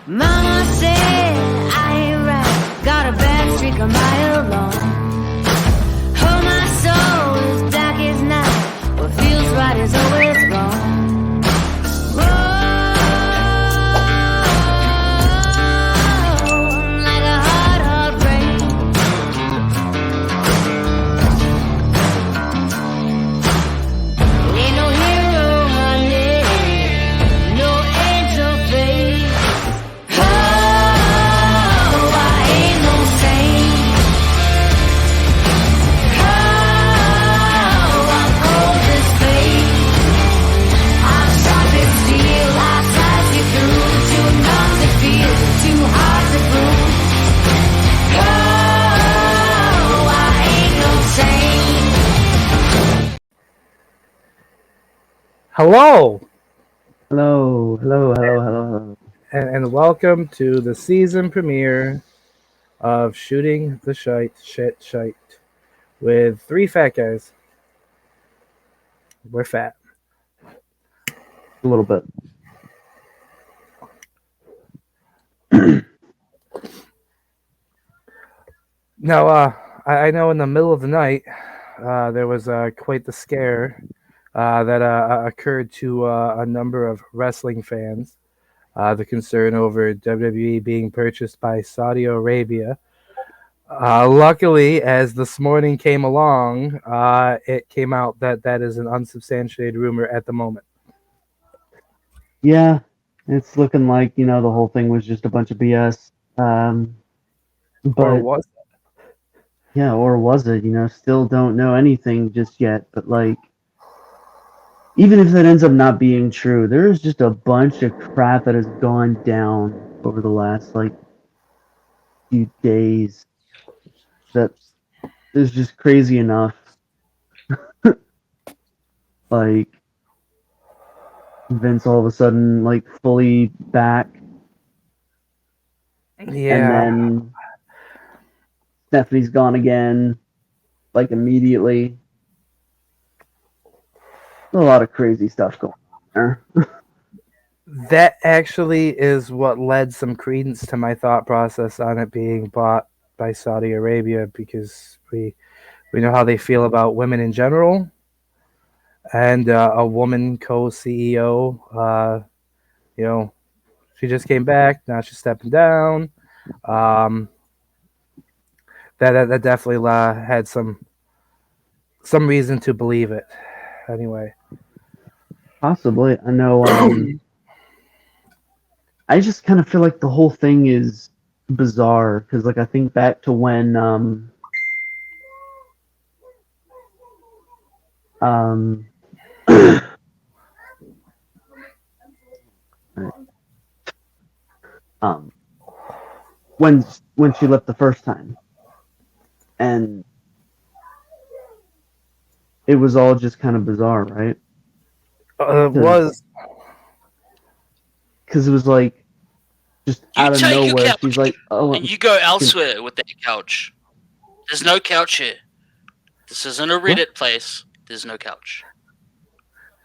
Mama said I ain't right, got a bad streak a mile long. Oh, my soul is dark as night, what feels right is always wrong. Oh, like a hard, hard rain. Ain't no hero, honey, no angel face. Oh, I ain't no saint. Oh, I'm cold as fate. I'm sharp as steel. I slice you through. Too numb to feel, too hard to prove. Oh, I ain't no saint. Hello, Hello. and welcome to the season premiere of Shooting the Shite, with three fat guys. We're fat. A little bit. Now, I know in the middle of the night, there was quite the scare that occurred to a number of wrestling fans. The concern over WWE being purchased by Saudi Arabia. Luckily, as this morning came along, it came out that that is an unsubstantiated rumor at the moment. Yeah, it's looking like, the whole thing was just a bunch of BS. Or But was yeah, or was it? Still don't know anything just yet. But even if that ends up not being true, there's just a bunch of crap that has gone down over the last few days that is just crazy enough. Like Vince all of a sudden fully back, and Yeah, then Stephanie's gone again, immediately. A lot of crazy stuff going on there. that actually is what led some credence to my thought process on it being bought by Saudi Arabia, because we know how they feel about women in general, and a woman co-CEO. You know, she just came back. Now she's stepping down. Um, that definitely had some reason to believe it. Anyway, Possibly. I know, I just kind of feel like the whole thing is bizarre, because I think back to when um um when she left the first time, and it was all just kind of bizarre, right? it was. Because it was just You out of take your nowhere, couch she's like, "Oh, and you go elsewhere with that couch. There's no couch here. This isn't a Reddit place. There's no couch.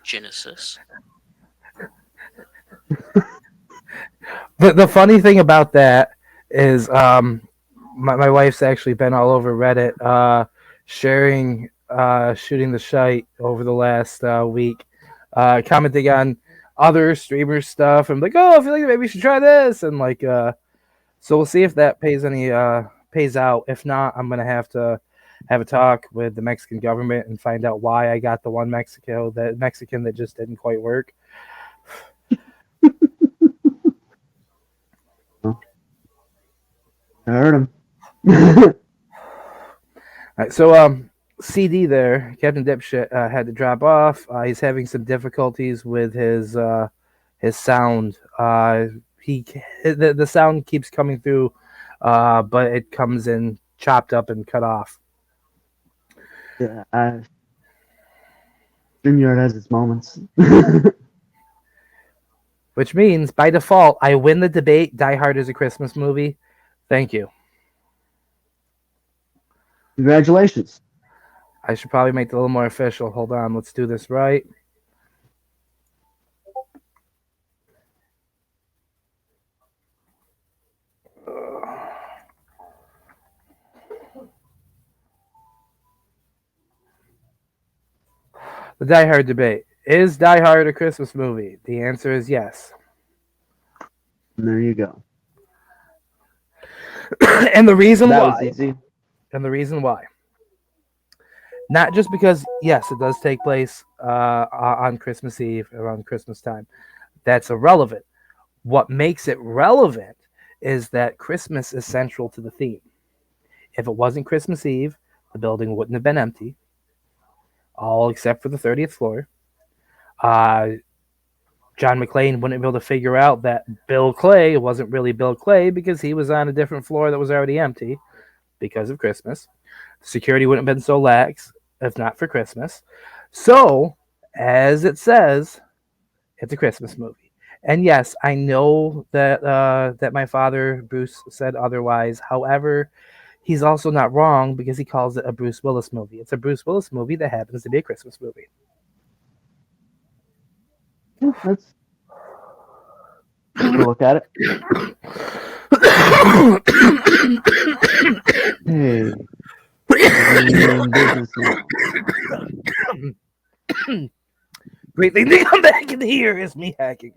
Genesis. The funny thing about that is, my wife's actually been all over Reddit, sharing shooting the shite over the last week, commenting on other streamer stuff. I'm like, oh, I feel like maybe we should try this, and so we'll see if that pays out. If not, I'm gonna have to have a talk with the Mexican government and find out why I got the one Mexican that just didn't quite work. I heard him." All right, so CD there, Captain Dipshit, had to drop off. He's having some difficulties with his sound. The sound keeps coming through, but it comes in chopped up and cut off. Yeah, StreamYard has its moments. Which means, by default, I win the debate. Die Hard is a Christmas movie. Thank you. Congratulations. I should probably make it a little more official. Hold on, let's do this right. The Die Hard debate. Is Die Hard a Christmas movie? The answer is yes. And there you go. And the reason That was why, easy. not just because, yes, it does take place on Christmas Eve, around Christmas time. That's irrelevant. What makes it relevant is that Christmas is central to the theme. If it wasn't Christmas Eve, the building wouldn't have been empty, all except for the 30th floor. John McClane wouldn't be able to figure out that Bill Clay wasn't really Bill Clay because he was on a different floor that was already empty because of Christmas. Security wouldn't have been so lax if not for Christmas. So, as it says, it's a Christmas movie. And yes, I know that that my father Bruce said otherwise. However, he's also not wrong because he calls it a Bruce Willis movie. It's a Bruce Willis movie that happens to be a Christmas movie. Yeah, that's a way to look at it. Hey, we're in business now. Great thing to come back in here is me hacking.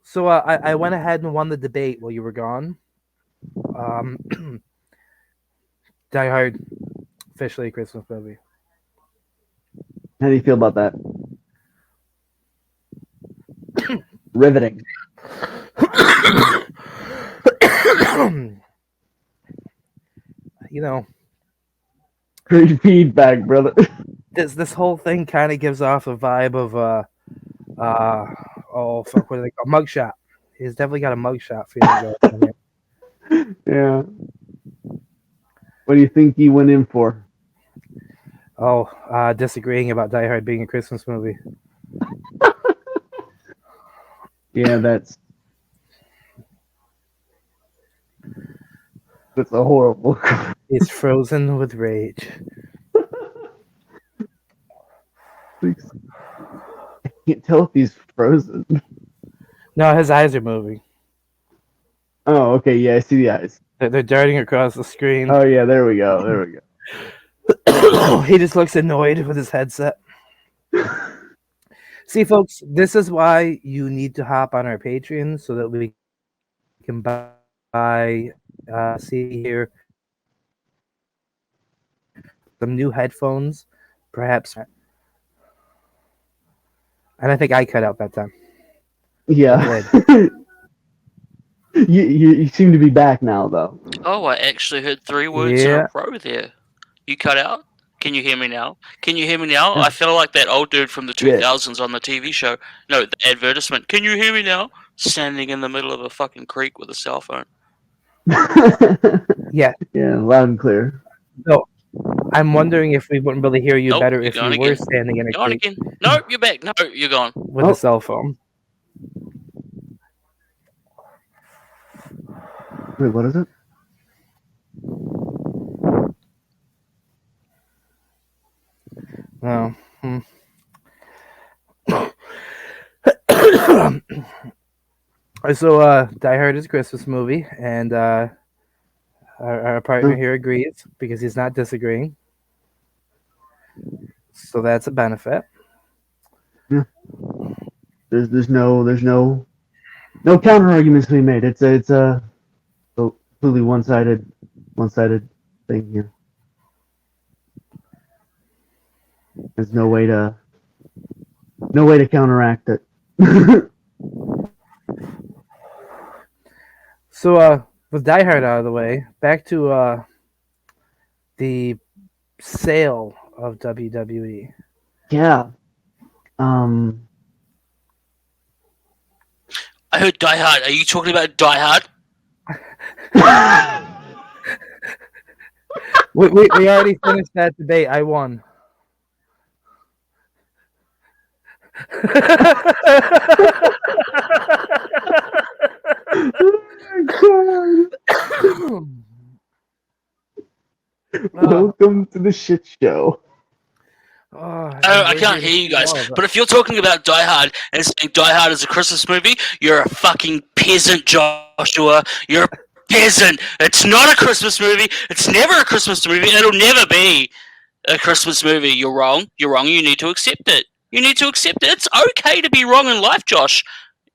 So I went ahead and won the debate while you were gone. Die Hard, officially a Christmas movie. How do you feel about that? Riveting. You know, Great feedback, brother. this whole thing kind of gives off a vibe of oh fuck, what do they call mugshot? He's definitely got a mugshot feeling going on here. Yeah. What do you think he went in for? Oh, disagreeing about Die Hard being a Christmas movie. Yeah, that's a horrible. He's frozen with rage. I can't tell if he's frozen. No, his eyes are moving. Oh, okay. Yeah, I see the eyes. They're darting across the screen. Oh, yeah. There we go. There we go. He just looks annoyed with his headset. See, folks, this is why you need to hop on our Patreon so that we can buy, see here, some new headphones, perhaps. And I think I cut out that time. Yeah. you seem to be back now, though. Oh, I actually heard 3 words in a row there. You cut out? Can you hear me now? Can you hear me now? I feel like that old dude from the 2000s on the TV show. No, the advertisement. Can you hear me now? Standing in the middle of a fucking creek with a cell phone. Yeah. Yeah, loud and clear. So, I'm wondering if we wouldn't be able to hear you Nope, better you're if you gone were again. standing in a Gone creek again. No, you're back. No, you're gone. with a cell phone. Wait, what is it? Oh. So, Die Hard is a Christmas movie, and our partner here agrees because he's not disagreeing. So that's a benefit. Yeah. There's no counter arguments to be made. It's a completely one-sided thing here. There's no way to counteract it. So, with Die Hard out of the way, back to the sale of WWE. Yeah. I heard Die Hard. Are you talking about Die Hard? We already finished that debate. I won. Welcome to the shit show. I can't hear you guys. But if you're talking about Die Hard and saying Die Hard is a Christmas movie, you're a fucking peasant, Joshua. You're a isn't. It's not a Christmas movie. It's never a Christmas movie. It'll never be a Christmas movie. You're wrong. You're wrong. You need to accept it. You need to accept it. It's okay to be wrong in life, Josh.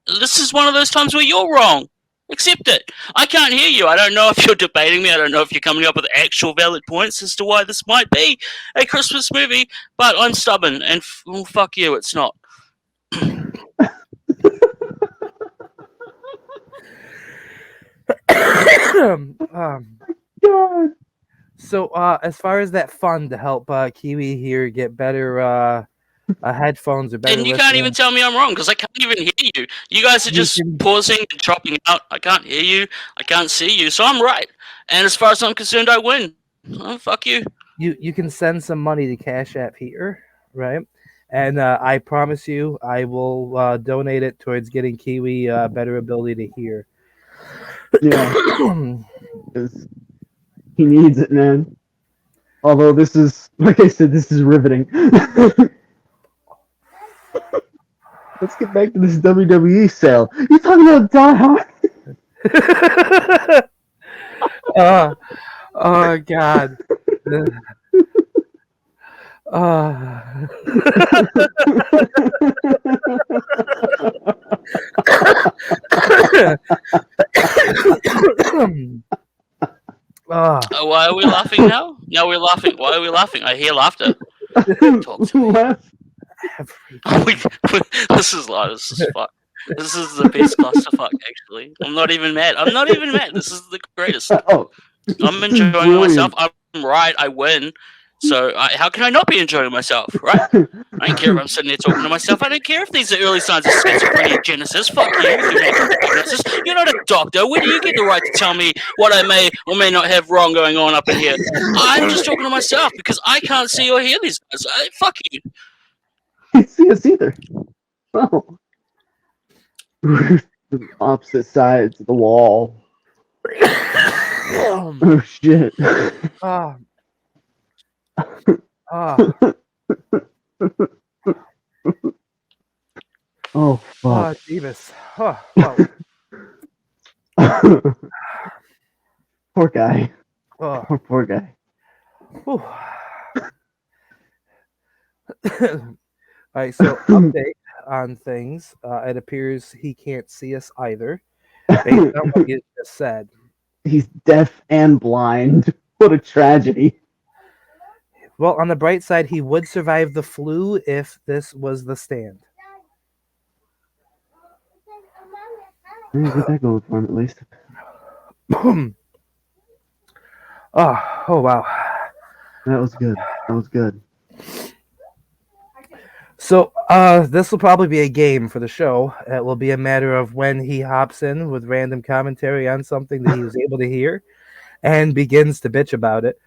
This is one of those times where you're wrong. Accept it. I can't hear you. I don't know if you're debating me. I don't know if you're coming up with actual valid points as to why this might be a Christmas movie, but I'm stubborn, and well, fuck you, it's not. God. So, as far as that fund to help Kiwi here get better headphones or better And you can't even listening, tell me I'm wrong because I can't even hear you. You guys are just pausing and dropping out. I can't hear you. I can't see you. So I'm right. And as far as I'm concerned, I win. Oh, fuck you. you can send some money to Cash App here, right? And I promise you, I will donate it towards getting Kiwi better ability to hear. Yeah. 'Cause he needs it, man. Although this is, like I said, this is riveting. Let's get back to this WWE sale. You talking about Die Hard? Oh God. Why are we laughing now? Now we're laughing. Why are we laughing? I hear laughter. Talk to me. This is fuck. This is the best clusterfuck, actually. I'm not even mad. This is the greatest. Oh, I'm enjoying myself. I'm right. I win. So how can I not be enjoying myself, right? I don't care if I'm sitting there talking to myself. I don't care if these are early signs of schizophrenia, Genesis. Fuck you with your medical diagnosis. You're not a doctor. Where do you get the right to tell me what I may or may not have wrong going on up in here? I'm just talking to myself because I can't see or hear these guys. Fuck you. Can't see us either. Oh. We're opposite sides of the wall. Oh shit. Oh, fuck. Jeebus. Poor guy. Oh. Poor guy. All right, so update on things. It appears he can't see us either, based on what you just said. He's deaf and blind. What a tragedy. Well, on the bright side, he would survive the flu if this was the stand. Get that going for him at least. Oh wow. That was good. So this will probably be a game for the show. It will be a matter of when he hops in with random commentary on something that he was able to hear and begins to bitch about it.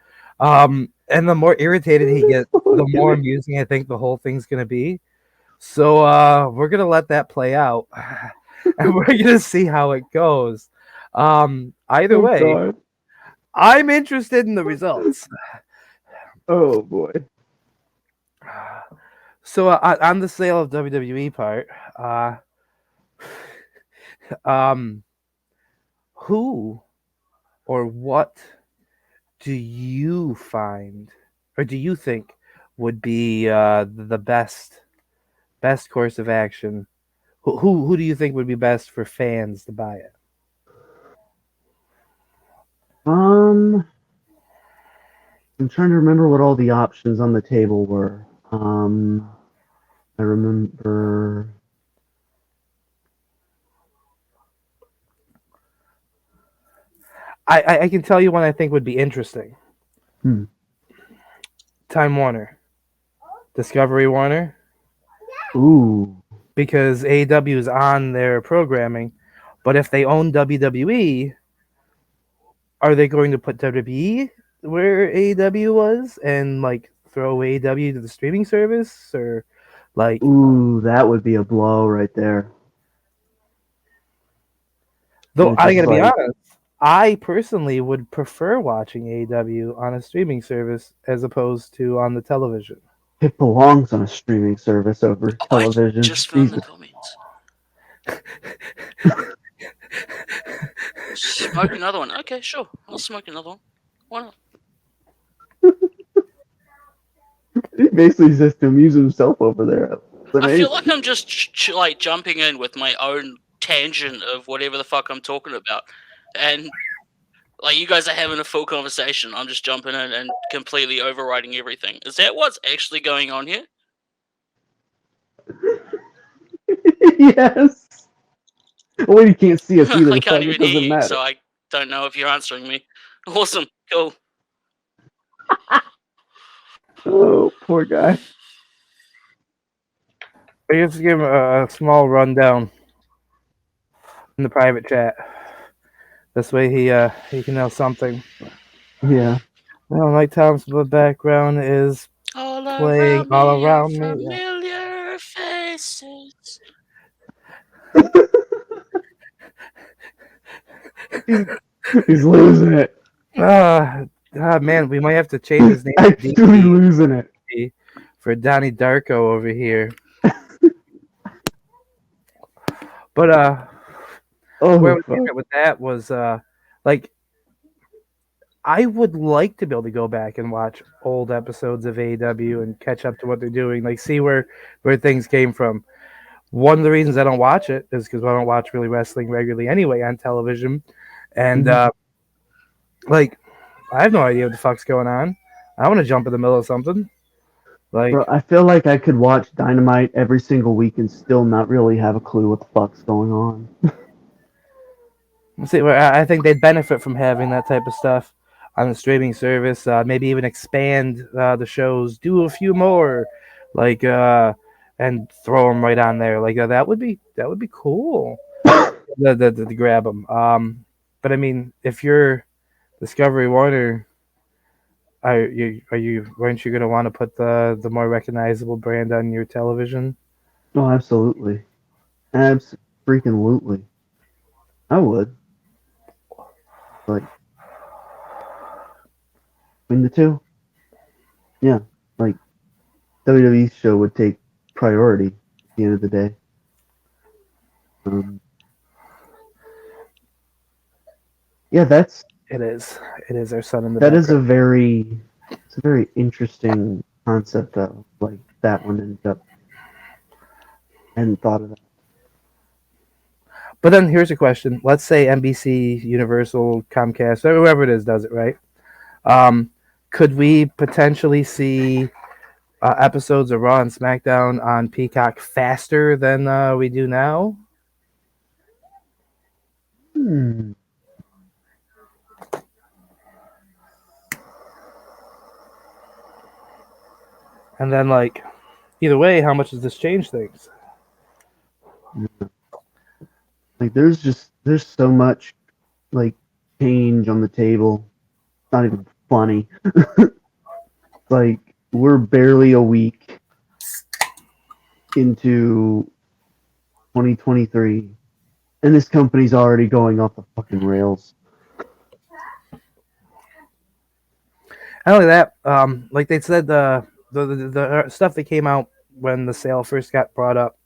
And the more irritated he gets, the more amusing I think the whole thing's going to be. So we're going to let that play out. And we're going to see how it goes. Either way, God. I'm interested in the results. Oh, boy. So on the sale of WWE part, who or what do you find, or do you think would be the best course of action? Who do you think would be best for fans to buy it? I'm trying to remember what all the options on the table were. I remember. I can tell you one I think would be interesting. Time Warner. Discovery Warner. Ooh. Because AEW is on their programming, but if they own WWE, are they going to put WWE where AEW was and like throw AEW to the streaming service, or like? Ooh, that would be a blow right there. Though I gotta be honest, I personally would prefer watching AEW on a streaming service as opposed to on the television. It belongs on a streaming service over television. I just found the comments. Smoke another one. Okay, sure. I'll smoke another one. Why not? He basically just to amuse himself over there. I feel like I'm just like jumping in with my own tangent of whatever the fuck I'm talking about, and like you guys are having a full conversation. I'm just jumping in and completely overriding everything. Is that what's actually going on here? Yes. Well, you can't see us either. I can't even doesn't hear you, matter. so I don't know if you're answering me. Awesome, cool. Oh, poor guy. I just give him a small rundown in the private chat. This way he can know something. Yeah. Well, Mike Tom's background is All playing around all me are around me. Yeah. familiar faces. He's losing it. Man, we might have to change his name to Actually losing it. for Donnie Darko over here. But where I was getting at with that was like I would like to be able to go back and watch old episodes of AEW and catch up to what they're doing, like see where things came from. One of the reasons I don't watch it is because I don't watch really wrestling regularly anyway on television, and like I have no idea what the fuck's going on. I want to jump in the middle of something. Like, Bro, I feel like I could watch Dynamite every single week and still not really have a clue what the fuck's going on. see, I think they'd benefit from having that type of stuff on the streaming service. Maybe even expand the shows, do a few more, like, and throw them right on there. Like that would be cool. To grab them. But I mean, if you're Discovery Warner, aren't you gonna want to put the more recognizable brand on your television? Oh, absolutely. Freaking-lutely. I would. Like, between the two? Yeah. Like, WWE's show would take priority at the end of the day. Yeah, it is. It is our son in the that background. is it's a very interesting concept of like that one ended up. I hadn't thought of that. But then here's a question. Let's say NBC, Universal, Comcast, or whoever it is does it, right? Could we potentially see episodes of Raw and SmackDown on Peacock faster than we do now? Hmm. And then, like, either way, how much does this change things? Like, there's so much like change on the table. It's not even funny. Like, we're barely a week into 2023, and this company's already going off the fucking rails. Not only that, like they said, the stuff that came out when the sale first got brought up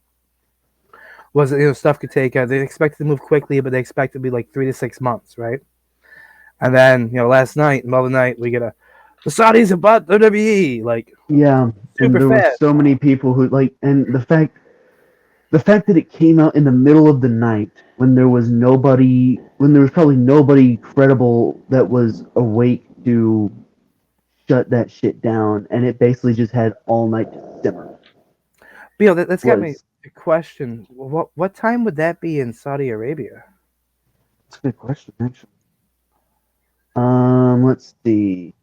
was stuff could take. They expected to move quickly, but they expect it to be like 3 to 6 months, right? And then last night, middle of the night, we get the Saudis have bought WWE, like Yeah, and there were so many people who like, and the fact that it came out in the middle of the night when there was probably nobody credible that was awake to shut that shit down, and it basically just had all night to simmer. That's got me a question. What time would that be in Saudi Arabia? That's a good question, actually. Let's see.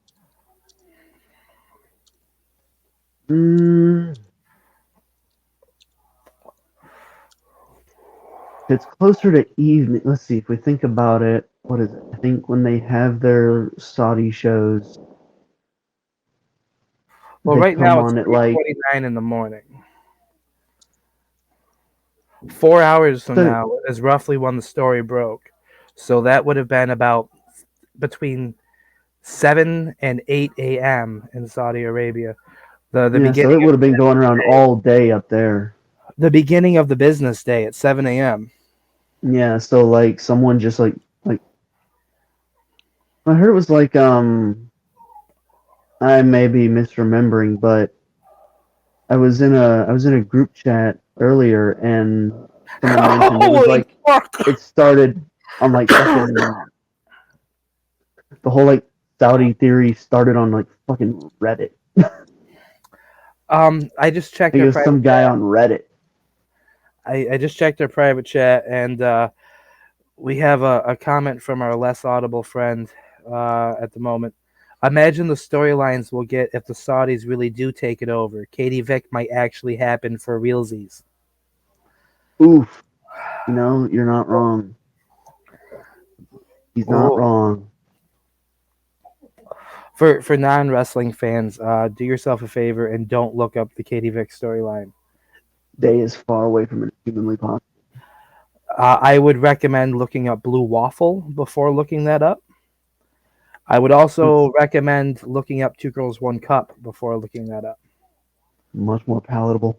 It's closer to evening. Let's see if we think about it. What is it? I think when they have their Saudi shows. Well, right now it's 3:29 in the morning. 4 hours from now is roughly when the story broke. So that would have been about between 7 and 8 a.m. in Saudi Arabia. The beginning. So it would have been going around all day up there. The beginning of the business day at 7 a.m. Yeah, so like someone just like I heard it was like I may be misremembering, but I was in a group chat earlier, and someone mentioned it was Holy like fuck! it started on like fucking the whole like Saudi theory started on like fucking Reddit. I just checked Like our it was private some guy on Reddit. I just checked our private chat, and we have a comment from our less audible friend at the moment. Imagine the storylines we'll get if the Saudis really do take it over. Katie Vick might actually happen for realsies. Oof, you're not wrong. He's not Oh, wrong. for non wrestling fans, do yourself a favor and don't look up the Katie Vick storyline. Day is far away from it humanly possible. I would recommend looking up Blue Waffle before looking that up. I would also It's recommend looking up Two Girls One Cup before looking that up. much more palatable.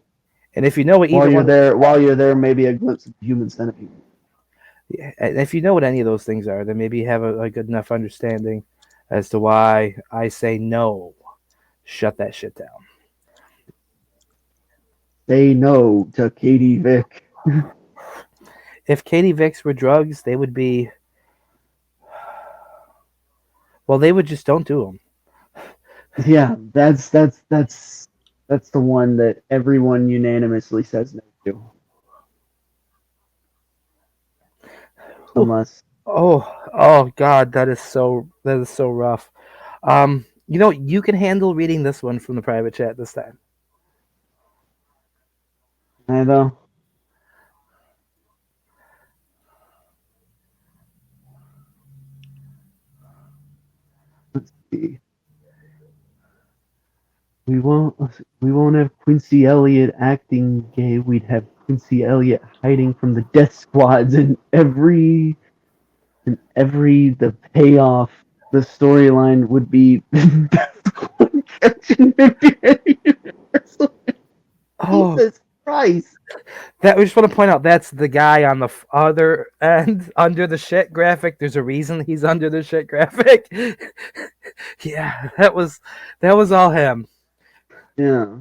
And if you know what either one, While you're there, maybe a glimpse of the human centipede. if you know what any of those things are, then maybe you have a good enough understanding as to why I say no. Shut that shit down. Say no to Katie Vick. If Katie Vicks were drugs, they would be. Well, they would just don't do them. Yeah, that's the one that everyone unanimously says no to. Unless Oh God, that is so rough. You can handle reading this one from the private chat this time. I though. Let's see. We won't we won't have Quincy Elliott acting gay. We'd have Quincy Elliott hiding from the death squads, and every the payoff, the storyline would be death squad catching Universal. Oh, Jesus Christ. that we just want to point out that's the guy on the other end under the shit graphic. There's a reason he's under the shit graphic. Yeah, that was all him. Yeah.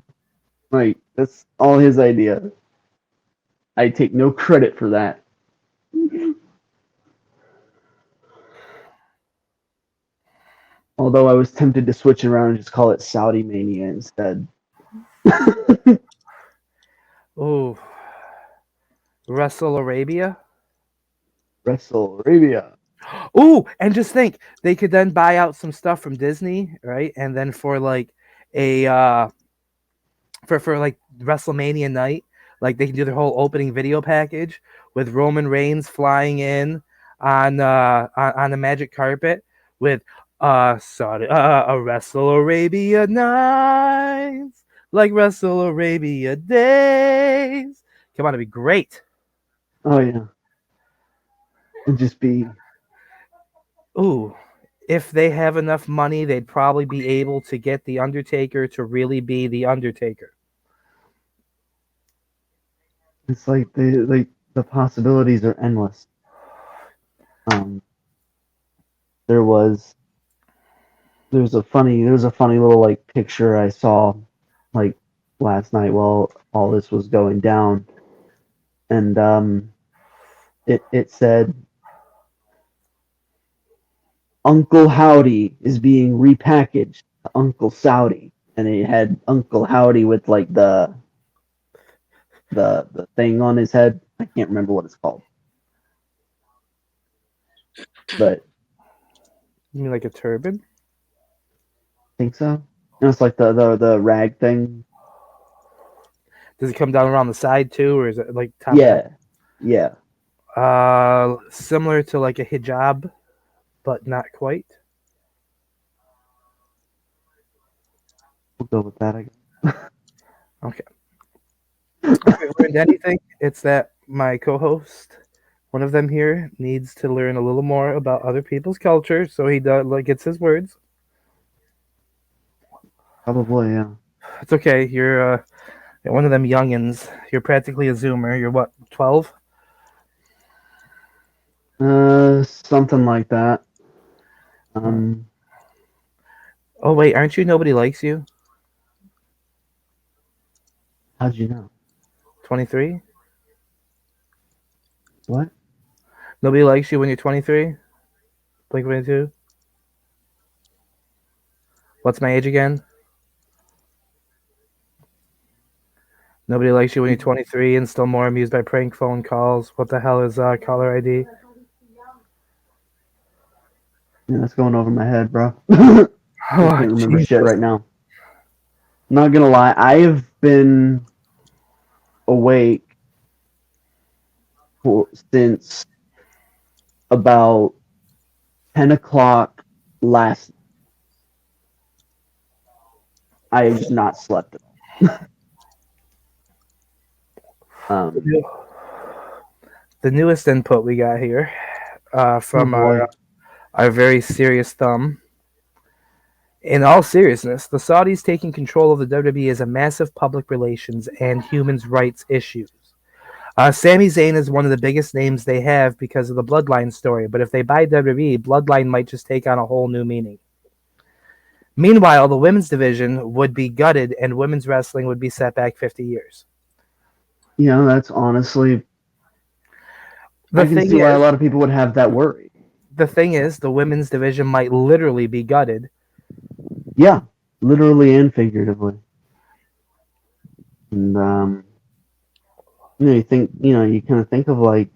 Like that's all his idea. I take no credit for that. Although I was tempted to switch around and just call it Saudi Mania instead. Oh, Wrestle Arabia. Wrestle Arabia. Ooh, and just think they could then buy out some stuff from Disney, right? And then for like a for like WrestleMania night, like they can do their whole opening video package with Roman Reigns flying in on the magic carpet with a Wrestle Arabia nights like Wrestle Arabia days. Come on, it'd be great. Oh yeah. It'd just be Ooh, if they have enough money, they'd probably be able to get the Undertaker to really be the Undertaker. it's like the possibilities are endless. Um there was there was a funny little like picture I saw like last night while all this was going down, and it said Uncle Howdy is being repackaged to Uncle Saudi, and it had Uncle Howdy with like the thing on his head. I can't remember what it's called, but You mean like a turban? I think so. It's like the rag thing. Does it come down around the side too, or is it like top Yeah, yeah. down? Similar to like a hijab, but not quite. We'll go with that. I guess. Okay. If I learned anything, it's that my co-host, one of them here, needs to learn a little more about other people's culture, so he does like gets his words. Probably, yeah. It's okay. You're one of them youngins. You're practically a Zoomer. You're what, 12? Something like that. Um, Oh wait, aren't you Nobody Likes You? how'd you know? 23? What? Nobody likes you when you're 23? Blink 22? What's my age again? Nobody likes you when you're 23 and still more amused by prank phone calls. What the hell is caller ID? Yeah, that's going over my head, bro. I Oh, can't remember shit Jesus. right now. Not gonna lie, I have been awake since about 10 o'clock last. I have not slept. Um, The newest input we got here oh from boy. our very serious thumb. In all seriousness, the Saudis taking control of the WWE is a massive public relations and human rights issue. Sami Zayn is one of the biggest names they have because of the Bloodline story, but if they buy WWE, Bloodline might just take on a whole new meaning. Meanwhile, the women's division would be gutted and women's wrestling would be set back 50 years. That's honestly, The I can thing see why a is, lot of people would have that worry. the women's division might literally be gutted. Yeah, literally and figuratively. And you kind of think of like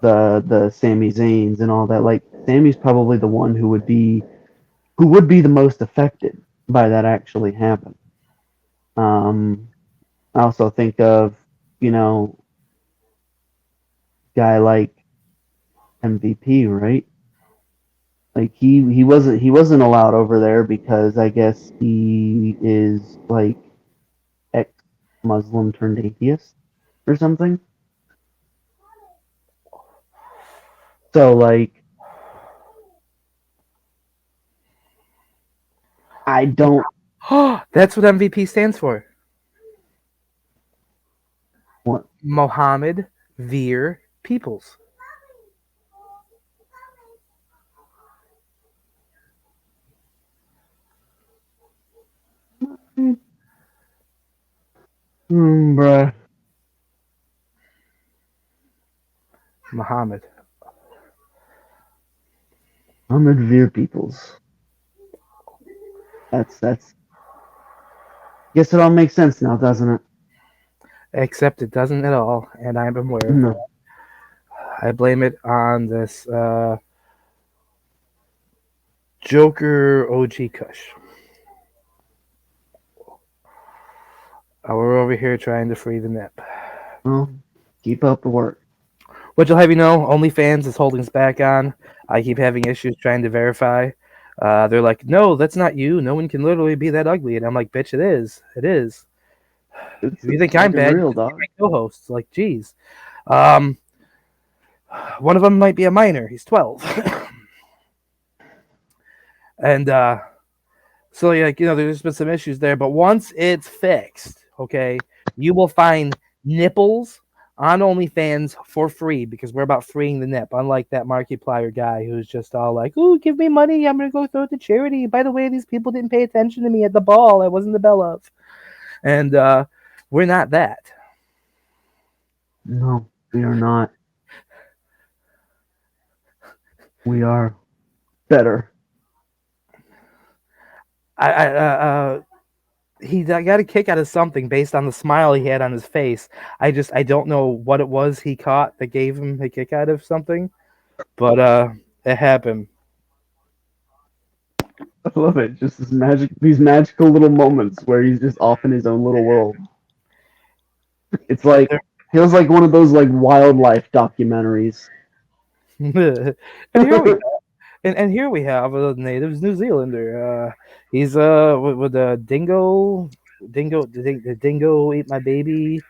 the Sami Zayns and all that. Like Sami's probably the one who would be the most affected by that actually happening. Um, I also think of you know guy like MVP, right? Like he wasn't allowed over there because I guess he is like ex-Muslim turned atheist or something. So like I don't That's what MVP stands for. want. Mohammed Veer Peoples. Bruh. Mohammed. Ahmed Veer Peoples. That's. Guess it all makes sense now, doesn't it? Except it doesn't at all, and I'm aware of that. No. I blame it on this Joker OG Kush. We're over here trying to free the nip. Well, keep up the work. Which will have you know, OnlyFans is holding us back on. I keep having issues trying to verify. They're like, no, that's not you. No one can literally be that ugly. And I'm like, bitch, it is. It is. It's If you think I'm fucking bad, real, you dog. my co-hosts. Like, geez. Um, one of them might be a minor. He's 12. And so, like, there's been some issues there. But once it's fixed, okay, you will find nipples on OnlyFans for free because we're about freeing the nip. Unlike that Markiplier guy who's just all like, "Ooh, give me money, I'm gonna go throw it to charity." By the way, these people didn't pay attention to me at the ball. I wasn't the belle of, and we're not that. No, we are not. We are better. He got a kick out of something based on the smile he had on his face. I don't know what it was he caught that gave him a kick out of something, but it happened. I love it. Just these magical little moments where he's just off in his own little world. It's like feels like one of those like wildlife documentaries. And here we go. And here we have a native New Zealander. He's with the the dingo ate my baby.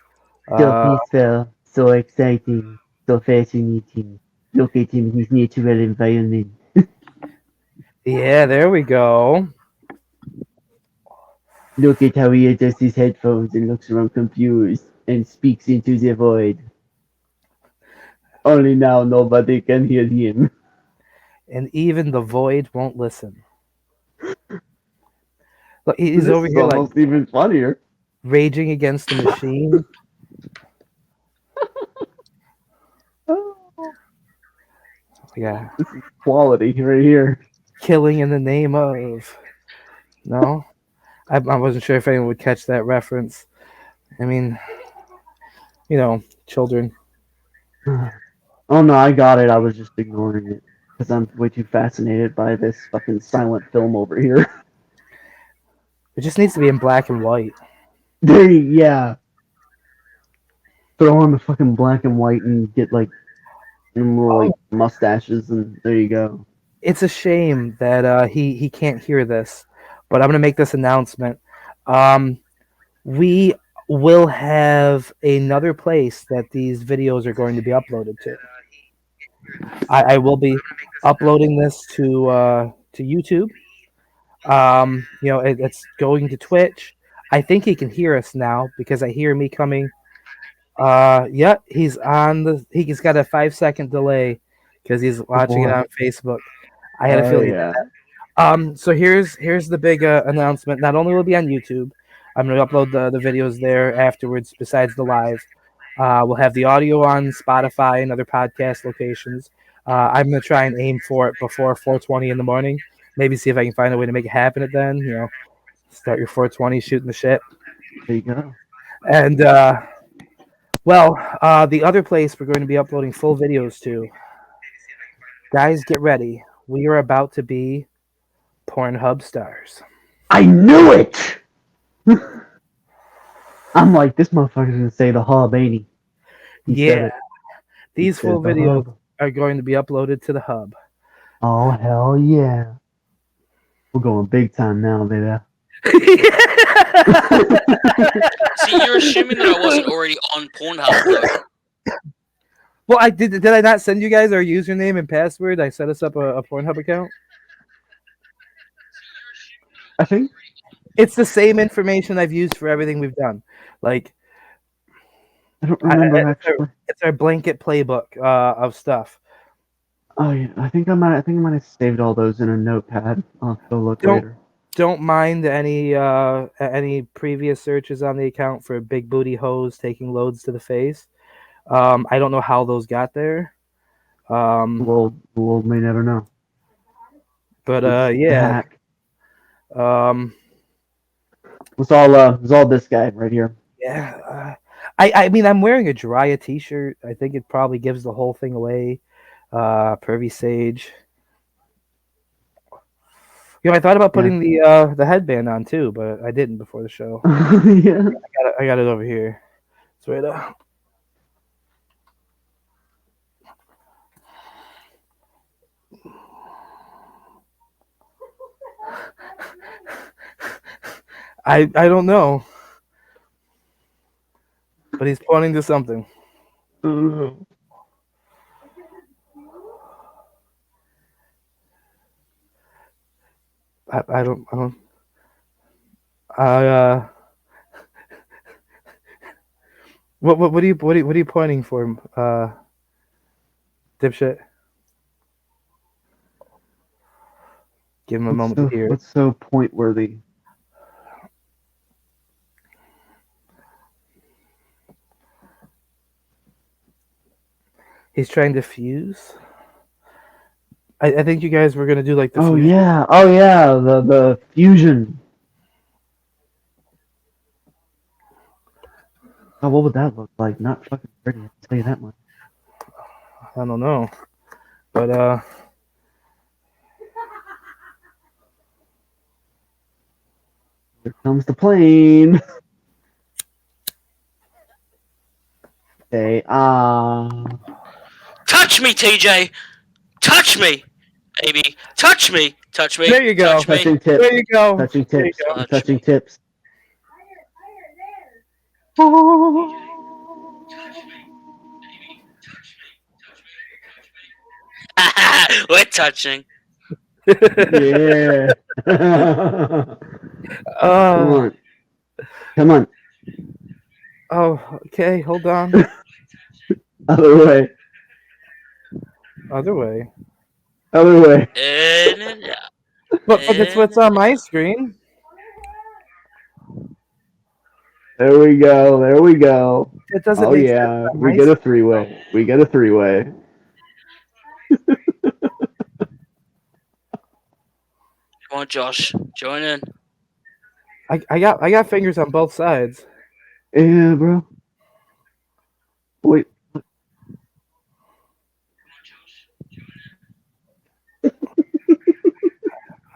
So peaceful, so exciting, so fascinating. Look at him, his natural environment. Yeah, there we go. Look at how he adjusts his headphones and looks around confused and speaks into the void. Only now nobody can hear him. and even the void won't listen. Look, he's This over is here like almost even funnier. raging against the machine. Yeah, This is quality right here. killing in the name of. No, I wasn't sure if anyone would catch that reference. I mean, children. Oh no, I got it. I was just ignoring it because I'm way too fascinated by this fucking silent film over here. It just needs to be in black and white. Yeah. Throw on the fucking black and white and get like more like mustaches, and there you go. It's a shame that he can't hear this, but I'm gonna make this announcement. We will have another place that these videos are going to be uploaded to. I will be uploading this to YouTube. It's going to Twitch. I think he can hear us now because I hear me coming. Yeah, he's on the. He's got a 5-second delay because he's watching it on Facebook. I had a Oh feeling. yeah. So here's the big announcement. Not only will it be on YouTube, I'm going to upload the videos there afterwards. Besides the live, we'll have the audio on Spotify and other podcast locations. I'm going to try and aim for it before 4:20 in the morning. Maybe see if I can find a way to make it happen. At then, start your 4:20 shooting the shit. There you go. And the other place we're going to be uploading full videos to. Guys, get ready. We are about to be Pornhub stars. I knew it. I'm like, this motherfucker's gonna say the hub, ain't he? He said it. These He full said the videos hub. are going to be uploaded to the hub. Oh hell yeah. We're going big time now, baby. See, you're assuming that I wasn't already on Pornhub, though. Well, I did I not send you guys our username and password? I set us up a Pornhub account. I think It's the same information I've used for everything we've done. Like, I don't remember actually. it's our blanket playbook of stuff. Oh yeah, I think I might have saved all those in a notepad. I'll have to go look later. Don't mind any previous searches on the account for big booty hoes taking loads to the face. I don't know how those got there. We'll may never know. But yeah. It's all this guy right here. Yeah. I mean, I'm wearing a Jiraiya t-shirt. I think it probably gives the whole thing away. Pervy Sage. I thought about putting the headband on too, but I didn't before the show. Yeah. I got it over here. It's right up. I don't know. But he's pointing to something. I don't what are you pointing for, dipshit? Give him a moment to hear. What's so point worthy? He's trying to fuse. I think you guys were gonna do like the. Oh fusion. yeah, the fusion. Oh, what would that look like? Not fucking pretty. I'll tell you that much. I don't know, but Here comes the plane. Okay. Touch me, TJ. Touch me, baby. Touch me. Touch me. There you go. Touch me. Touching tips. there you go. Touching tips. go. I'm touching tips. We're touching. Yeah. Come on. Come on. Oh, okay. Hold on. Other way. Other way. Other way. In and out. But that's what's In on and my out. screen. There we go. There we go. It doesn't Oh make sense yeah, on we my get a screen. three-way. We get a three-way. Come on, Josh. Join in. I got fingers on both sides. Yeah, bro. Wait.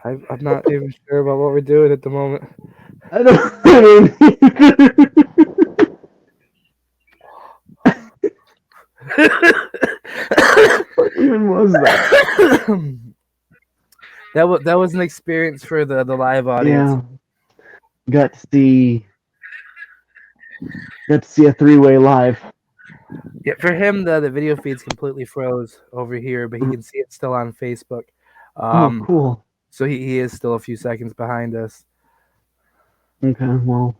I'm not even sure about what we're doing at the moment. I don't. What even was that? That was an experience for the live audience. Yeah. Got to see. Got to see a three-way live. Yeah, for him the video feed's completely froze over here, but he can see it still on Facebook. Oh, cool. So he is still a few seconds behind us. Okay, well,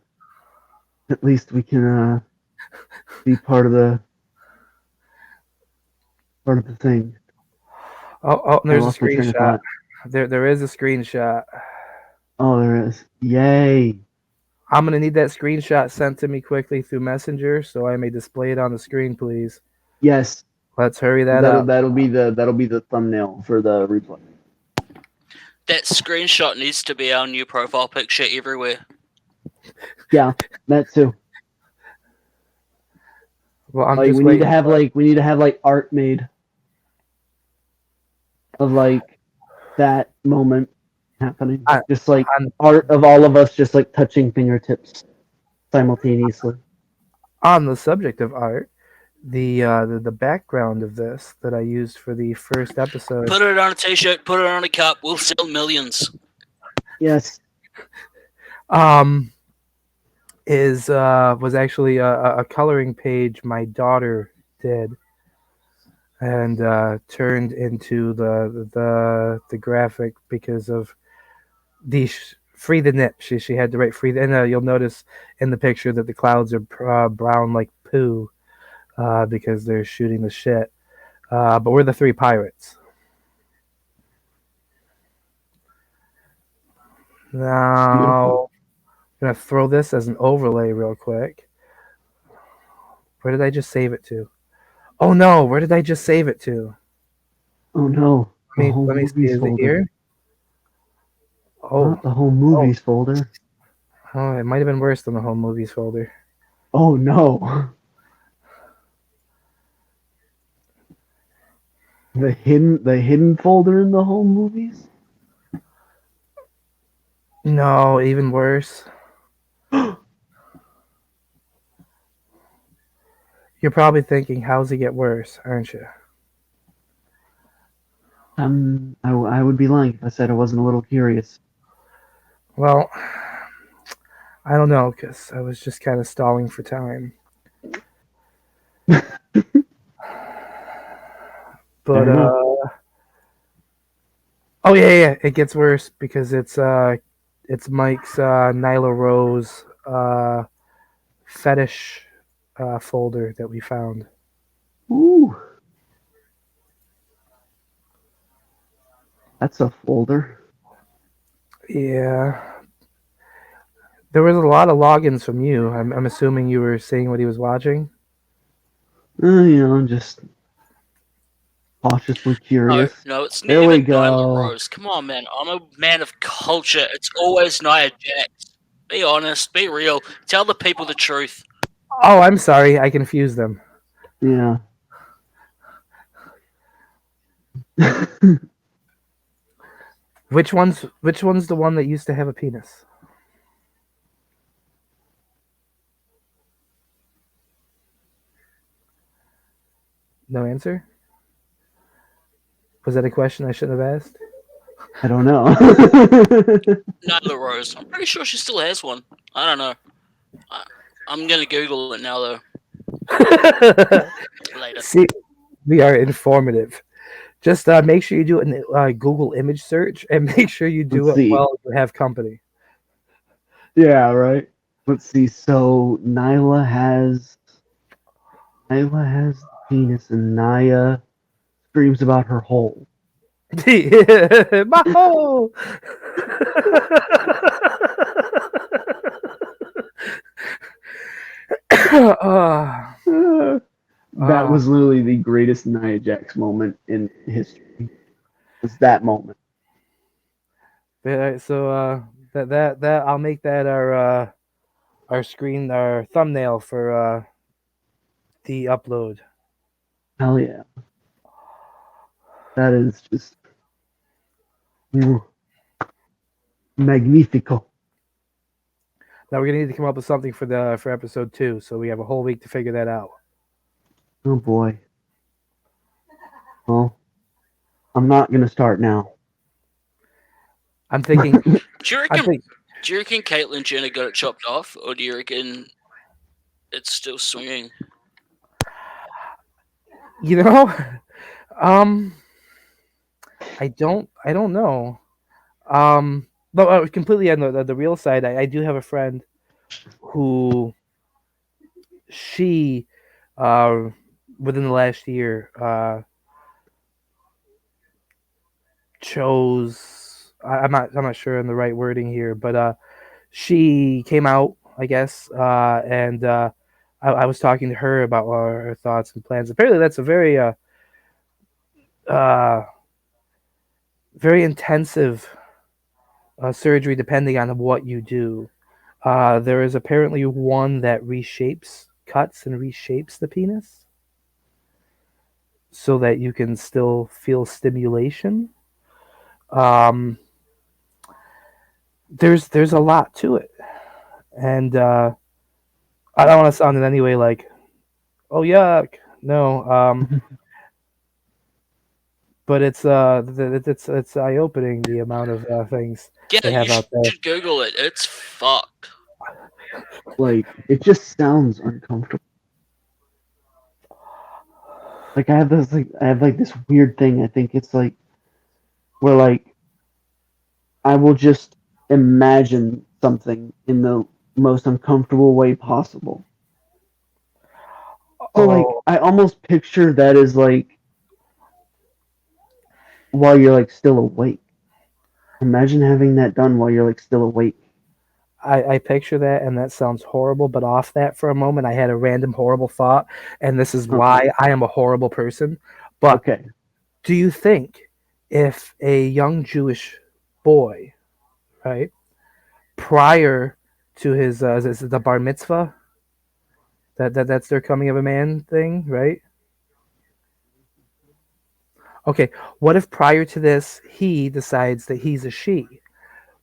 at least we can be part of the thing. Oh, I there's a lost my train of screenshot. thought. There is a screenshot. Oh, there is. Yay! I'm gonna need that screenshot sent to me quickly through Messenger so I may display it on the screen, please. Yes, Let's hurry that up. that'll be the thumbnail for the replay. That screenshot needs to be our new profile picture everywhere. Yeah, that too. Well, I'm Like just we waiting. need to have like art made of like that moment happening. Just like art of all of us just like touching fingertips simultaneously. On the subject of art, the background of this that I used for the first episode. Put it on a t-shirt, put it on a cup, we'll sell millions. Yes. Was actually a coloring page my daughter did and turned into the graphic because of the free the nip. She had to write free the, and you'll notice in the picture that the clouds are brown like poo because they're shooting the shit. But we're the three pirates. Now, I'm going to throw this as an overlay real quick. Where did I just save it to? Oh no, where did I just save it to? Oh no. Let me see, is it here? Oh. Not the home movies folder. Oh, it might have been worse than the home movies folder. Oh no. The hidden folder in the home movies? No, even worse. You're probably thinking, how's it get worse, aren't you? I would be lying if I said I wasn't a little curious. Well, I don't know, because I was just kind of stalling for time. But oh yeah, it gets worse because it's Mike's Nyla Rose fetish folder that we found. Ooh. That's a folder. Yeah. There was a lot of logins from you. I'm assuming you were seeing what he was watching. I'm just cautiously curious. No, it's there never we go. Nyla Rose. Come on, man. I'm a man of culture. It's always Nia Jax. Be honest. Be real. Tell the people the truth. Oh, I'm sorry. I confused them. Yeah. Which one's the one that used to have a penis? No answer? Was that a question I shouldn't have asked? I don't know. Nyla Rose. I'm pretty sure she still has one. I don't know. I'm gonna Google it now though. Later. See, we are informative. Just make sure you do a Google image search and make sure you do it while you have company. Yeah, right. Let's see. So Nyla has penis and Naya screams about her hole. Maho! uh, That was literally the greatest Nia Jax moment in history. Was that moment? so that I'll make that our screen, our thumbnail for the upload. Hell yeah. That is just magnifico. Now we're gonna need to come up with something for episode 2, so we have a whole week to figure that out. Oh boy. Well, I'm not gonna start now. I'm thinking. Do you reckon? I think Do you reckon Caitlyn Jenner got it chopped off, or do you reckon it's still swinging? you know, um, I don't know. But completely on the real side, I do have a friend who she, uh, within the last year, chose. I'm not sure in the right wording here, but she came out, I guess, and I was talking to her about her thoughts and plans. Apparently, that's a uh, very intensive surgery, depending on what you do. There is apparently one that cuts and reshapes the penis so that you can still feel stimulation. Um, there's a lot to it, and I don't want to sound in any way like, oh yuck, no. But it's eye opening, the amount of things Yeah, they you have out there. should Google it. It's fucked. Like, it just sounds uncomfortable. Like I have this weird thing. I think it's like where like I will just imagine something in the most uncomfortable way possible. So like Oh, I almost picture that as like while you're like still awake. Imagine having that done while you're like still awake. I picture that, and that sounds horrible. But off that for a moment, I had a random horrible thought, and this is why I am a horrible person. But Okay. do you think if a young Jewish boy, right, prior to his is it the bar mitzvah, that's their coming of a man thing, right? Okay, what if prior to this he decides that he's a she?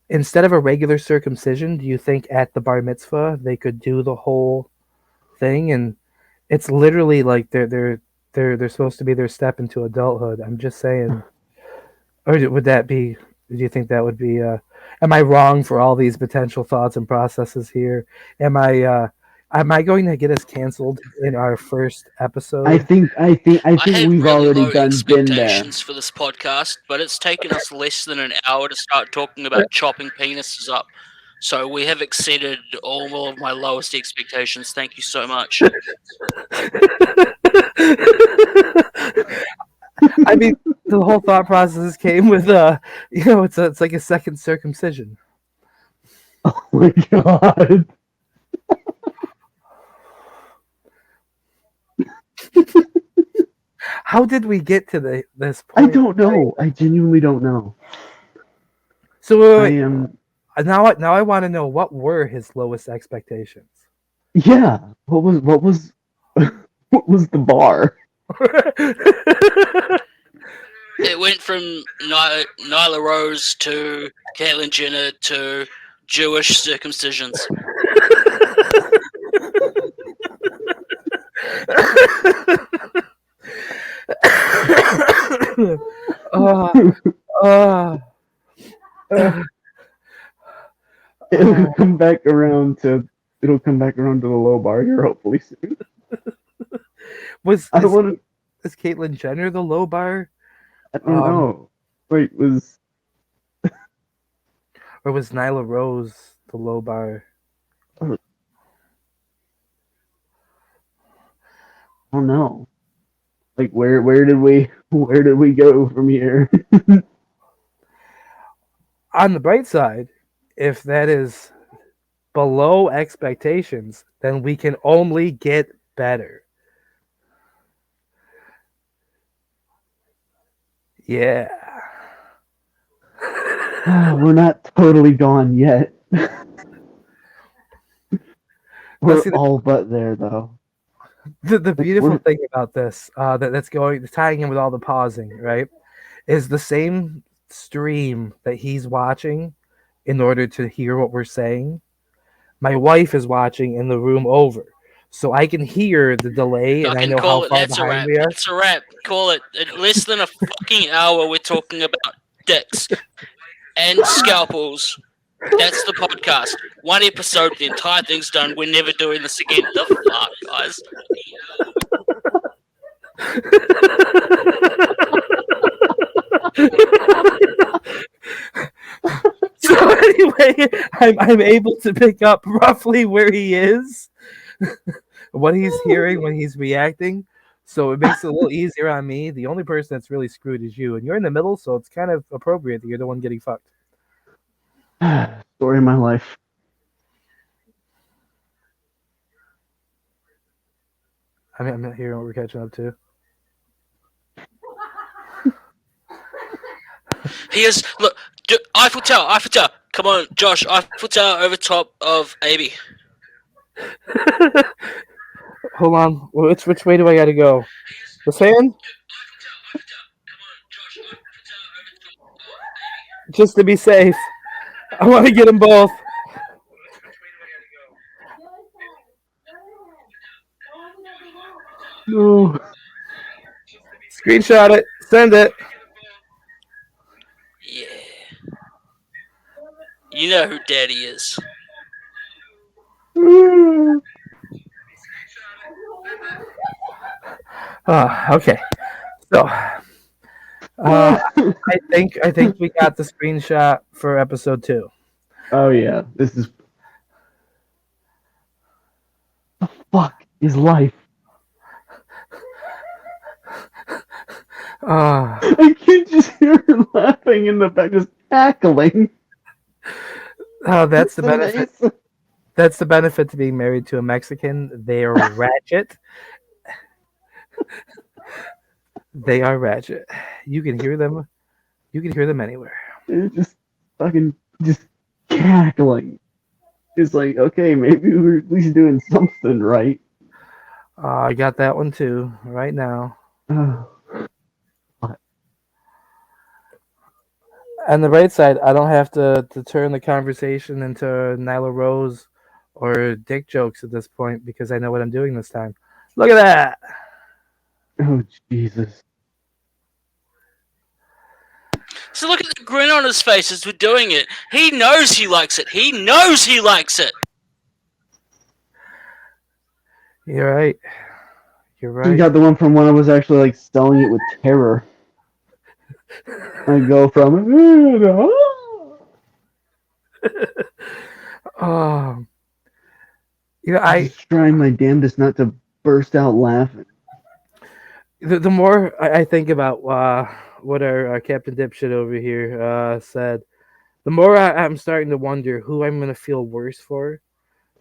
Instead of a regular circumcision, do you think at the bar mitzvah they could do the whole thing? And it's literally like they're supposed to be their step into adulthood. I'm just saying. Or would that be? Do you think that would be? Am I wrong for all these potential thoughts and processes here? Am I? Am I going to get us canceled in our first episode? I I think had we've really already low been there. expectations for this podcast, but it's taken us less than an hour to start talking about chopping penises up. So we have exceeded all of my lowest expectations. Thank you so much. I mean, the whole thought process came with it's like a second circumcision. Oh my god. How did we get to this I point? don't know. I genuinely don't know. So I wait, am now I want to know, what were his lowest expectations? yeah. What was what was the bar? It went from Nyla Rose to Caitlyn Jenner to Jewish circumcisions. uh, uh, It'll come back around to the low bar here hopefully soon. was I don't want to. is Caitlyn Jenner the low bar? I don't know. Wait, Or was Nyla Rose the low bar? oh no. Like where did we go from here? On the bright side, if that is below expectations, then we can only get better. Yeah. We're not totally gone yet. We're See, all but there though. the Like beautiful thing about this, that's tying in with all the pausing, right, is the same stream that he's watching in order to hear what we're saying. My wife is watching in the room over, so I can hear the delay and I Fucking know how call it. far That's a behind wrap. we are. That's a wrap. Call it. In less than a fucking hour, we're talking about dicks and scalpels. That's the podcast. One episode, the entire thing's done. We're never doing this again. The fuck, guys? So anyway, I'm able to pick up roughly where he is, what he's hearing when he's reacting. So it makes it a little easier on me. The only person that's really screwed is you, and you're in the middle, so it's kind of appropriate that you're the one getting fucked. Story of my life. I mean, I'm not hearing what we're catching up to. Here's look. Eiffel Tower. Eiffel Tower. Come on, Josh. Eiffel Tower over top of AB. Hold on. Which way do I gotta go? This hand? Just to be safe. I want to get them both. No. Screenshot it. Send it. Yeah. You know who Daddy is. Okay. So, I think we got the screenshot for episode 2. Oh yeah, this is. The fuck is life? I can just hear her laughing in the back, just cackling. That's the benefit. Amazing. That's the benefit to being married to a Mexican. They are ratchet. They are ratchet. You can hear them. You can hear them anywhere. They're just fucking just cackling. It's like, okay, maybe we're at least doing something right. I got that one too, right now. On the right side, I don't have to turn the conversation into Nyla Rose or dick jokes at this point because I know what I'm doing this time. Look at that. Oh, Jesus. So look at the grin on his face as we're doing it. He knows he likes it. He knows he likes it. You're right. You're right. You got the one from when I was actually like selling it with terror. I go from I just trying my damnedest not to burst out laughing. The more I think about what our Captain Dipshit over here said, the more I'm starting to wonder who I'm going to feel worse for.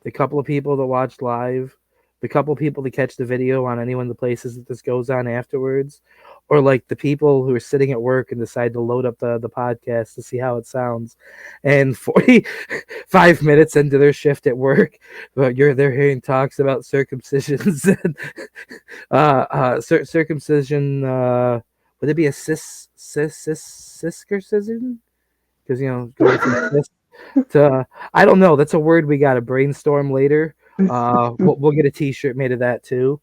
The couple of people that watched live, the couple of people that catch the video on any one of the places that this goes on afterwards, or like the people who are sitting at work and decide to load up the podcast to see how it sounds. And 45 minutes into their shift at work, they're hearing talks about circumcisions and circumcision. Would it be a ciscircumcision? Because going from cis to I don't know. That's a word we got to brainstorm later. We'll get a T-shirt made of that too.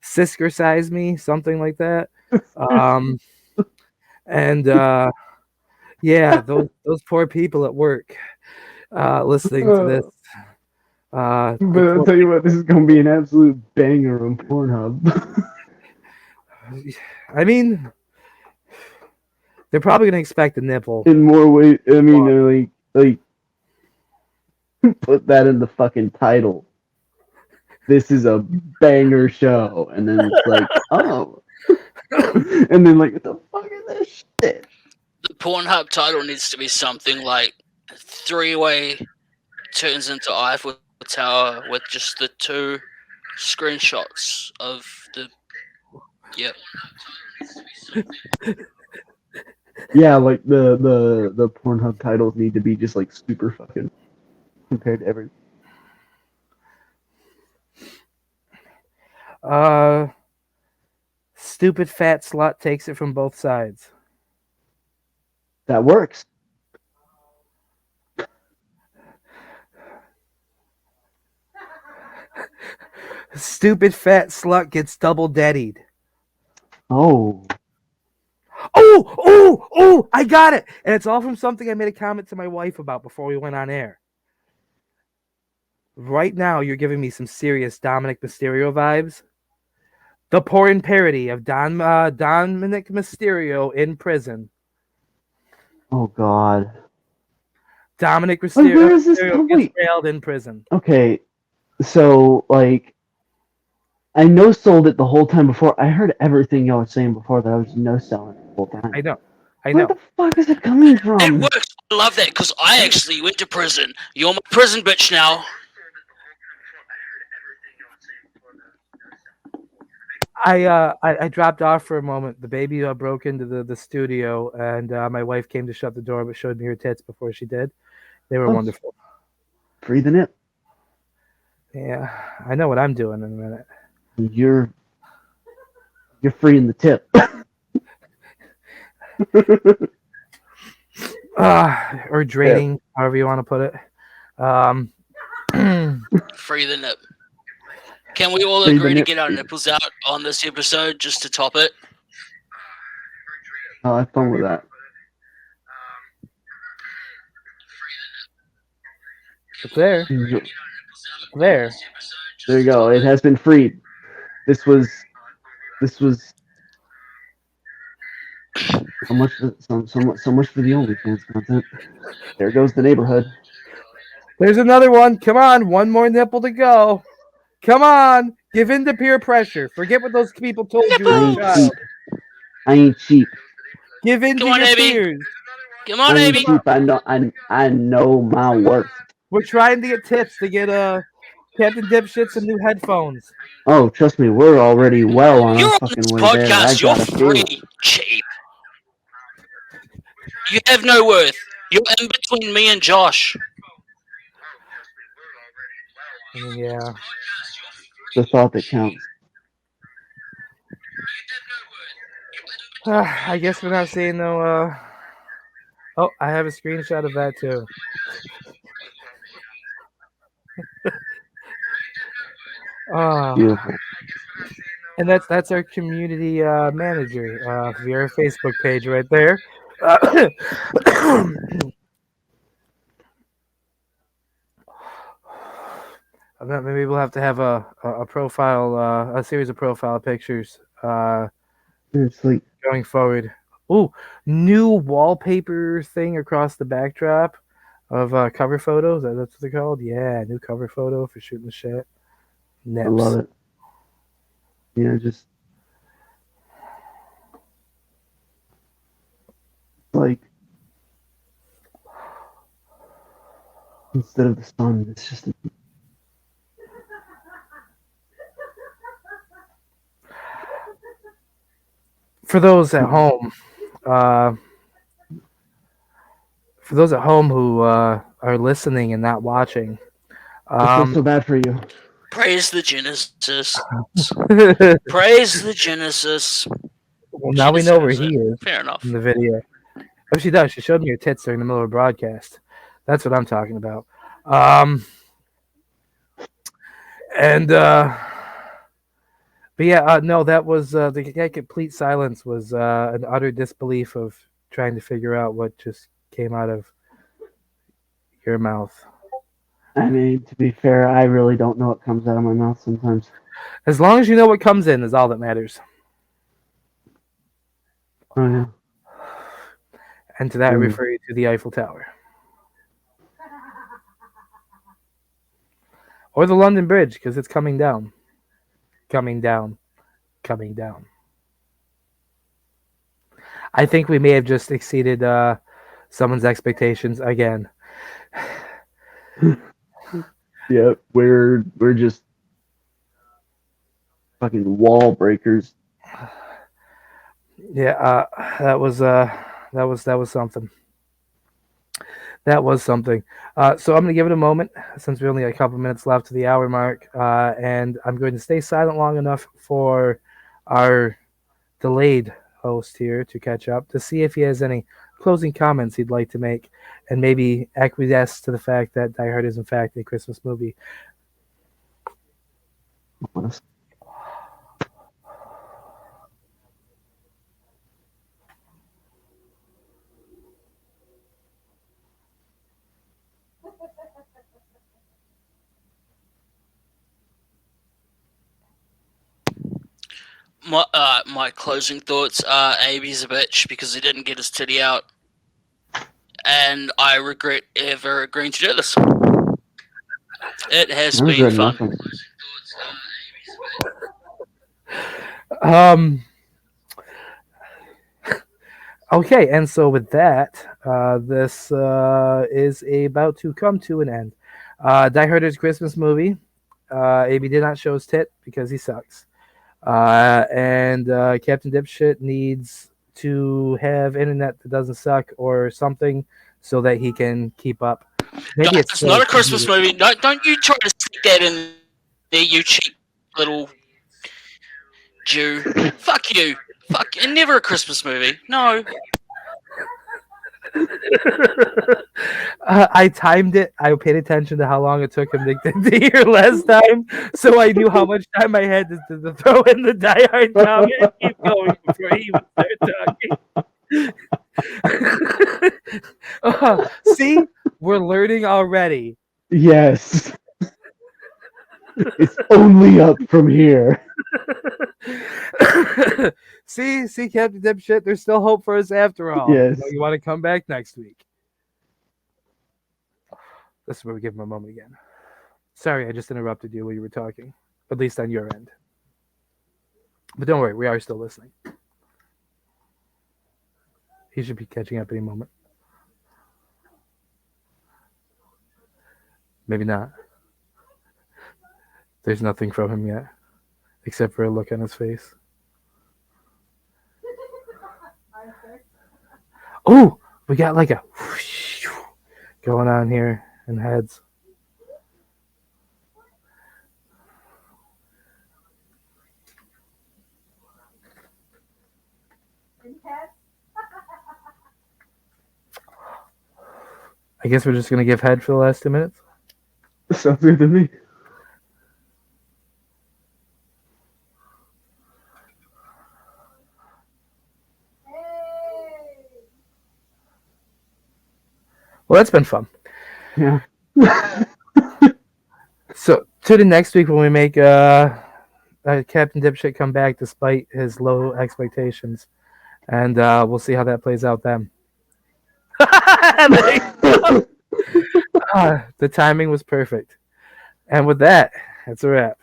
Ciscircise me, something like that. And yeah, those poor people at work listening to this. But I'll tell you what, this is going to be an absolute banger on Pornhub. I mean, they're probably going to expect a nipple. In more ways, I mean, they're like put that in the fucking title. this is a banger show, and then it's like, oh, and then like, what the fuck is this shit? The Pornhub title needs to be something like "Three-Way Turns into Eiffel Tower" with just the 2 screenshots of the. Yep. Yeah, like the Pornhub titles need to be just like super fucking compared to every. Stupid fat slut takes it from both sides. That works. Stupid fat slut gets double daddied. Oh. Oh, I got it. And it's all from something I made a comment to my wife about before we went on air. Right now, you're giving me some serious Dominic Mysterio vibes. The porn parody of Dominic Mysterio in prison. Oh God. Dominic Wait, where is this? Mysterio gets railed in prison. Okay, so like, I no sold it the whole time before. I heard everything y'all were saying before that. I was no selling it the whole time. I know. Where the fuck is it coming It from? works. I love that because I actually went to prison. You're my prison bitch now. I dropped off for a moment. The baby broke into the studio, and my wife came to shut the door, but showed me her tits before she did. They were wonderful. Free the nip. Yeah, I know what I'm doing in a minute. You're freeing the tip. Or draining, however you want to put it. Free the nip. Can we all agree to get our nipples out on this episode just to top it? I'll have fun with that. It's there. There. There you go. It has been freed. This was so much for so much for the OnlyFans content. There goes the neighborhood. There's another one. Come on, one more nipple to go. Come on, give in to peer pressure. Forget what those people told you as a child. I ain't cheap. Give in to your peers. Come on, I ain't Abby. cheap. I know my worth. We're trying to get tips to get Captain Dipshit some new headphones. Oh, trust me, we're already well on You're our on fucking this way podcast. there. I You're got a feeling. free, cheap. You have no worth. You're in between me and Josh. Yeah. The thought that counts. I guess we're not seeing no. Oh, I have a screenshot of that too. Beautiful. And that's our community manager via our Facebook page right there. Maybe we'll have to have a profile, a series of profile pictures It's like going forward. Ooh, new wallpaper thing across the backdrop of cover photos. That's what they're called. Yeah, new cover photo for shooting the shit. Nips. I love it. Yeah, just like instead of the sun, it's just for those at home. For those at home who are listening and not watching, I feel so bad for you. Praise the Genesis. Praise the Genesis. Well, now we know where he is. Fair enough. In the video. Oh, she does. She showed me her tits during the middle of a broadcast. That's what I'm talking about. But yeah, no, that was the complete silence was an utter disbelief of trying to figure out what just came out of your mouth. I mean, to be fair, I really don't know what comes out of my mouth sometimes. As long as you know what comes in is all that matters. Oh yeah. And to that, I refer you to the Eiffel Tower. or the London Bridge, because it's coming down, coming down, coming down. I think we may have just exceeded someone's expectations again. Yeah, we're just fucking wall breakers. Yeah, that was something. That was something. So I'm going to give it a moment since we only have a couple minutes left to the hour mark, and I'm going to stay silent long enough for our delayed host here to catch up to see if he has any closing comments he'd like to make, and maybe acquiesce to the fact that Die Hard is in fact a Christmas movie. My closing thoughts are Abe's a bitch because he didn't get his titty out, and I regret ever agreeing to do this. It has been fun. Okay, and so with that, this is about to come to an end. Die Hard is a Christmas movie. AB did not show his tit because he sucks. And Captain Dipshit needs to have internet that doesn't suck or something so that he can keep up. Maybe it's not a Christmas movie. Don't you try to stick that in there, you cheap little Jew. Fuck you. Fuck. And never a Christmas movie. No. I timed it. I paid attention to how long it took him to hear last time, so I knew how much time I had to throw in the Die Hard comment and keep going before he would start talking. See, we're learning already. Yes. It's only up from here. see, Captain Dipshit, there's still hope for us after all. Yes. You want to come back next week? This is where we give him a moment again. Sorry, I just interrupted you while you were talking, at least on your end. But don't worry, we are still listening. He should be catching up any moment. Maybe not. There's nothing from him yet, except for a look on his face. Oh, we got like a whoosh going on here in heads. I guess we're just going to give head for the last 2 minutes. Sounds good to me. Well, that's been fun. Yeah. So, tune in next week when we make Captain Dipshit come back despite his low expectations. And we'll see how that plays out then. The timing was perfect. And with that, that's a wrap.